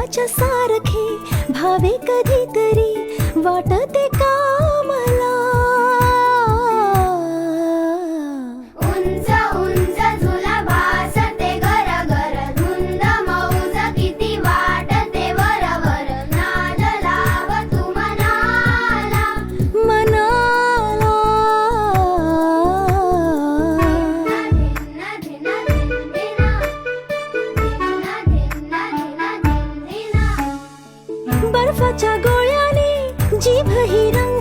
फुलाच्या सारखे भावे कधीतरी वाटते का मला. उंच उंच झुला भासते घर घर धुंद मौज किती वाटते वर वर. नाद लाव तू मनाला मनाला. धिन धिन धिन धिना धिन धिन धिन धिन धिना. बर्फाच्या गोळ्याने जीभ ही रंग